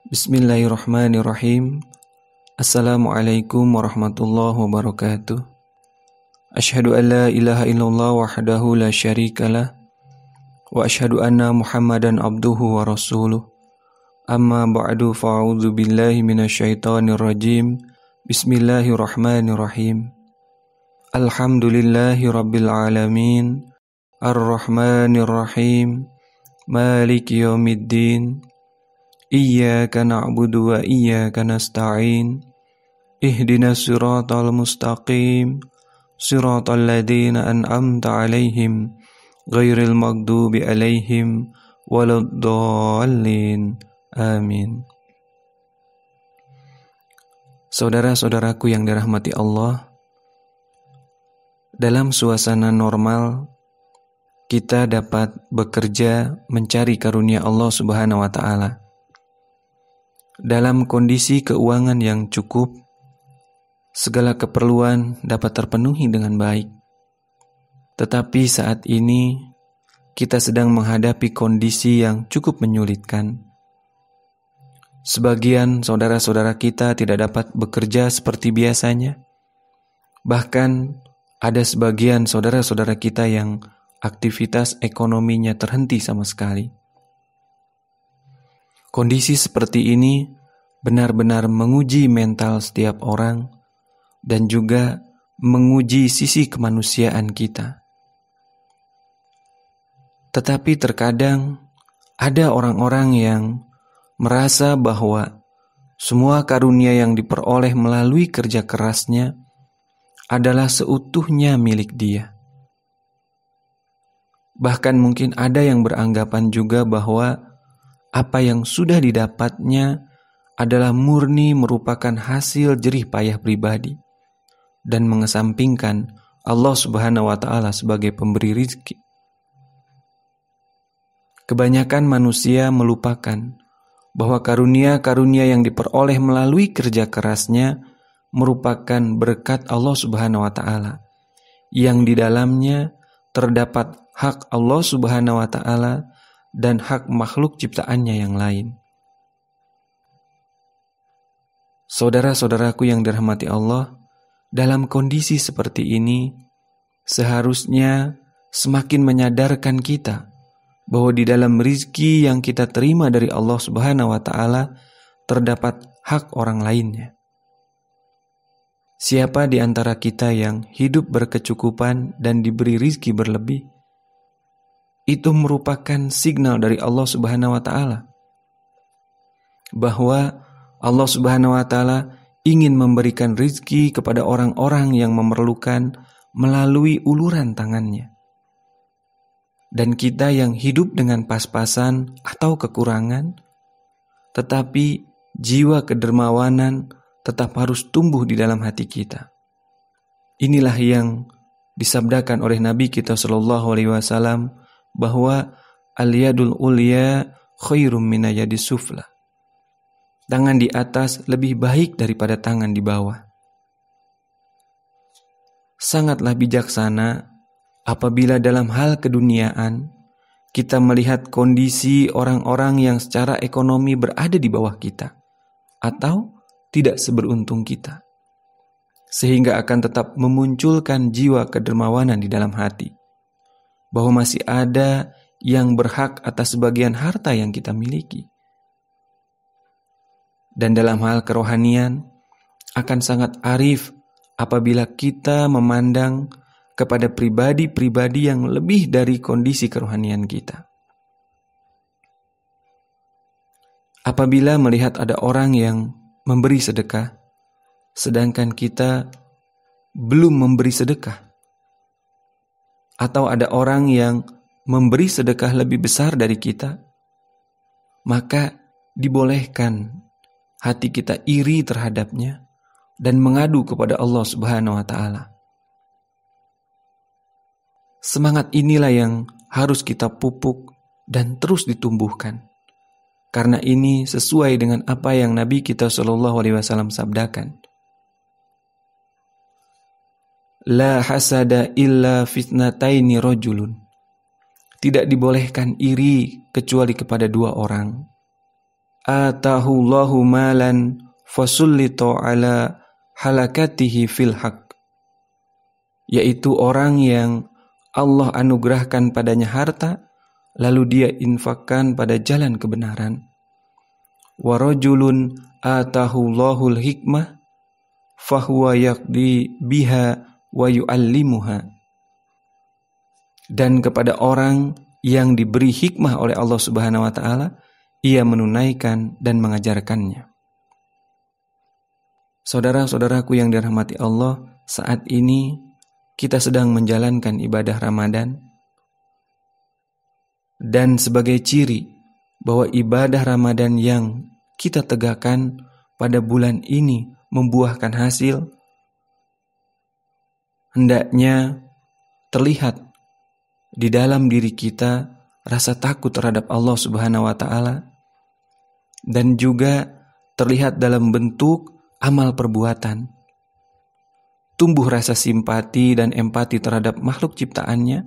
Bismillahirrahmanirrahim. Assalamualaikum warahmatullahi wabarakatuh. Asyhadu an la ilaha illallah wahdahu la syarikalah wa asyhadu anna Muhammadan abduhu wa rasuluh. Amma ba'du, fa'udzu billahi minasyaitonir rajim. Bismillahirrahmanirrahim. Alhamdulillahi rabbil alamin. Ar-Rahmanir Rahim. Maliki yaumiddin. Iyyaka na'budu wa iyyaka nasta'in. Ihdinas siratal mustaqim. Siratal ladzina an'amta 'alaihim ghairil maghdubi 'alaihim waladdallin. Amin. Saudara-saudaraku yang dirahmati Allah, dalam suasana normal kita dapat bekerja mencari karunia Allah Subhanahu wa taala. Dalam kondisi keuangan yang cukup, segala keperluan dapat terpenuhi dengan baik. Tetapi saat ini kita sedang menghadapi kondisi yang cukup menyulitkan. Sebagian saudara-saudara kita tidak dapat bekerja seperti biasanya. Bahkan ada sebagian saudara-saudara kita yang aktivitas ekonominya terhenti sama sekali. Kondisi seperti ini benar-benar menguji mental setiap orang dan juga menguji sisi kemanusiaan kita. Tetapi terkadang ada orang-orang yang merasa bahwa semua karunia yang diperoleh melalui kerja kerasnya adalah seutuhnya milik dia. Bahkan mungkin ada yang beranggapan juga bahwa apa yang sudah didapatnya adalah murni merupakan hasil jerih payah pribadi dan mengesampingkan Allah Subhanahu wa taala sebagai pemberi rizki. Kebanyakan manusia melupakan bahwa karunia-karunia yang diperoleh melalui kerja kerasnya merupakan berkat Allah Subhanahu wa taala yang di dalamnya terdapat hak Allah Subhanahu wa taala dan hak makhluk ciptaannya yang lain. Saudara-saudaraku yang dirahmati Allah, dalam kondisi seperti ini seharusnya semakin menyadarkan kita bahwa di dalam rizki yang kita terima dari Allah Subhanahu wa taala terdapat hak orang lainnya. Siapa di antara kita yang hidup berkecukupan dan diberi rizki berlebih, itu merupakan signal dari Allah Subhanahu wa taala bahwa Allah Subhanahu wa taala ingin memberikan rizki kepada orang-orang yang memerlukan melalui uluran tangannya. Dan kita yang hidup dengan pas-pasan atau kekurangan, tetapi jiwa kedermawanan tetap harus tumbuh di dalam hati kita. Inilah yang disabdakan oleh Nabi kita sallallahu alaihi wasallam bahwa al-yadul ulya khairum minayadis sufla. Tangan di atas lebih baik daripada tangan di bawah. Sangatlah bijaksana apabila dalam hal keduniaan kita melihat kondisi orang-orang yang secara ekonomi berada di bawah kita atau tidak seberuntung kita, sehingga akan tetap memunculkan jiwa kedermawanan di dalam hati, bahwa masih ada yang berhak atas sebagian harta yang kita miliki. Dan dalam hal kerohanian akan sangat arif apabila kita memandang kepada pribadi-pribadi yang lebih dari kondisi kerohanian kita. Apabila melihat ada orang yang memberi sedekah, sedangkan kita belum memberi sedekah, atau ada orang yang memberi sedekah lebih besar dari kita, maka dibolehkan hati kita iri terhadapnya dan mengadu kepada Allah Subhanahu wa taala. Semangat inilah yang harus kita pupuk dan terus ditumbuhkan. Karena ini sesuai dengan apa yang Nabi kita sallallahu alaihi wasallam sabdakan. La hasada illa fitnataini rajulun. Tidak dibolehkan iri kecuali kepada dua orang. atahullahu malan fasullito ala halakatihi fil haq, yaitu orang yang Allah anugerahkan padanya harta, lalu dia infakkan pada jalan kebenaran. Wa rajulun atahullahul hikmah fahuwa yaqdi biha wa yu'allimuha. Dan kepada orang yang diberi hikmah oleh Allah Subhanahu wa taala, ia menunaikan dan mengajarkannya. Saudara-saudaraku yang dirahmati Allah, saat ini kita sedang menjalankan ibadah Ramadan, dan sebagai ciri bahwa ibadah Ramadan yang kita tegakkan pada bulan ini membuahkan hasil, hendaknya terlihat di dalam diri kita rasa takut terhadap Allah Subhanahu wa taala, dan juga terlihat dalam bentuk amal perbuatan. Tumbuh rasa simpati dan empati terhadap makhluk ciptaannya,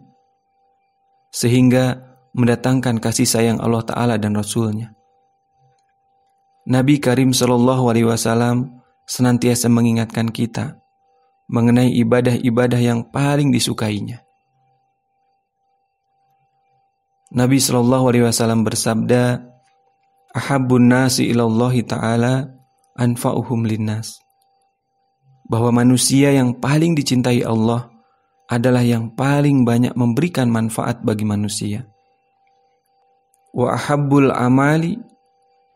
sehingga mendatangkan kasih sayang Allah Ta'ala dan Rasul-Nya. Nabi Karim SAW senantiasa mengingatkan kita mengenai ibadah-ibadah yang paling disukainya. Nabi SAW bersabda, "Ahabbun nasi ilallahi ta'ala anfa'uhum linnas." Bahwa manusia yang paling dicintai Allah adalah yang paling banyak memberikan manfaat bagi manusia. Wa ahabbul amali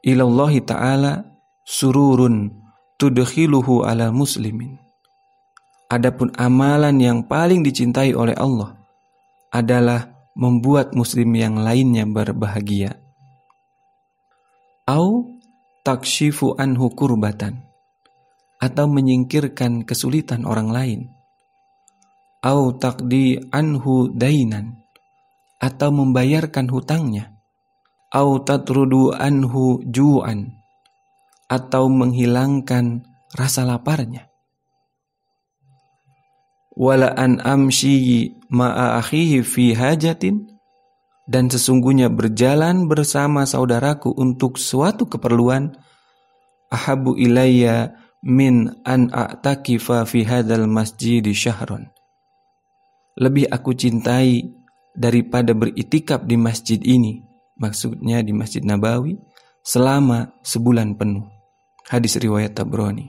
ilallahi ta'ala sururun tudkhiluhu ala muslimin. Adapun amalan yang paling dicintai oleh Allah adalah membuat muslim yang lainnya berbahagia. Au takshifu anhu kurbatan, atau menyingkirkan kesulitan orang lain. Au taqdi anhu dainan, atau membayarkan hutangnya. Au tatrudu anhu ju'an, atau menghilangkan rasa laparnya. Wala an amshi ma'a akhihi fi hajatin, dan sesungguhnya berjalan bersama saudaraku untuk suatu keperluan, ahabu ilayya min an a'takifa fi hadzal masjidi syahron. Lebih aku cintai daripada beritikaf di masjid ini, maksudnya di Masjid Nabawi, selama sebulan penuh. Hadis riwayat Tabrani.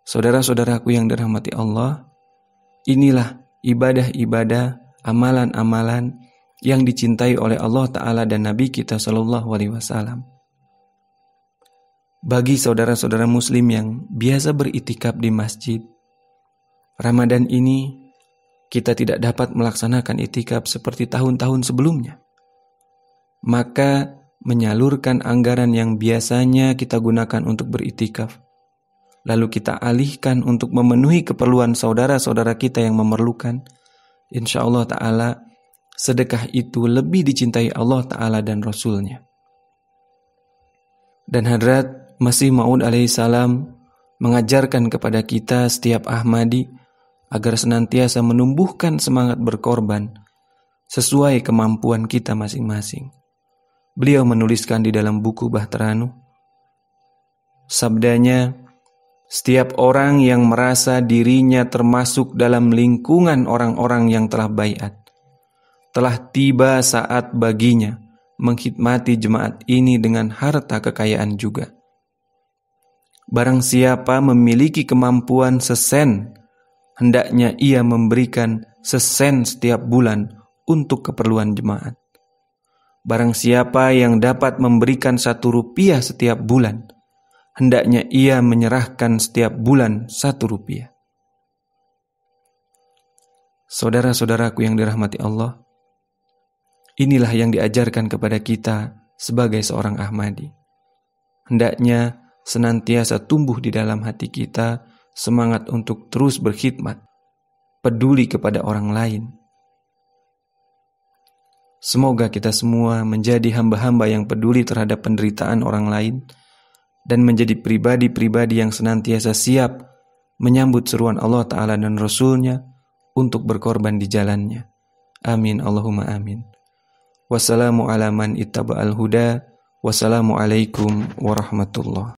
Saudara-saudaraku yang dirahmati Allah, inilah ibadah-ibadah, amalan-amalan yang dicintai oleh Allah Ta'ala dan Nabi kita SAW. Bagi saudara-saudara muslim yang biasa beritikaf di masjid, Ramadan ini kita tidak dapat melaksanakan itikaf seperti tahun-tahun sebelumnya. Maka menyalurkan anggaran yang biasanya kita gunakan untuk beritikaf, lalu kita alihkan untuk memenuhi keperluan saudara-saudara kita yang memerlukan, insya Allah Ta'ala sedekah itu lebih dicintai Allah Ta'ala dan Rasul-Nya. Dan Hadrat Masih Maud alaihissalam mengajarkan kepada kita setiap Ahmadi agar senantiasa menumbuhkan semangat berkorban sesuai kemampuan kita masing-masing. Beliau menuliskan di dalam buku Bahteranu, sabdanya, setiap orang yang merasa dirinya termasuk dalam lingkungan orang-orang yang telah baiat, telah tiba saat baginya mengkhidmati jemaat ini dengan harta kekayaan juga. Barang siapa memiliki kemampuan sesen, hendaknya ia memberikan sesen setiap bulan untuk keperluan jemaat. Barang siapa yang dapat memberikan 1 rupiah setiap bulan, hendaknya ia menyerahkan setiap bulan 1 rupiah. Saudara-saudaraku yang dirahmati Allah, inilah yang diajarkan kepada kita sebagai seorang Ahmadi. Hendaknya senantiasa tumbuh di dalam hati kita semangat untuk terus berkhidmat, peduli kepada orang lain. Semoga kita semua menjadi hamba-hamba yang peduli terhadap penderitaan orang lain dan menjadi pribadi-pribadi yang senantiasa siap menyambut seruan Allah Ta'ala dan Rasul-Nya untuk berkorban di jalannya. Amin Allahumma amin. Wassalamu ala man ittaba'al huda Wassalamualaikum warahmatullahi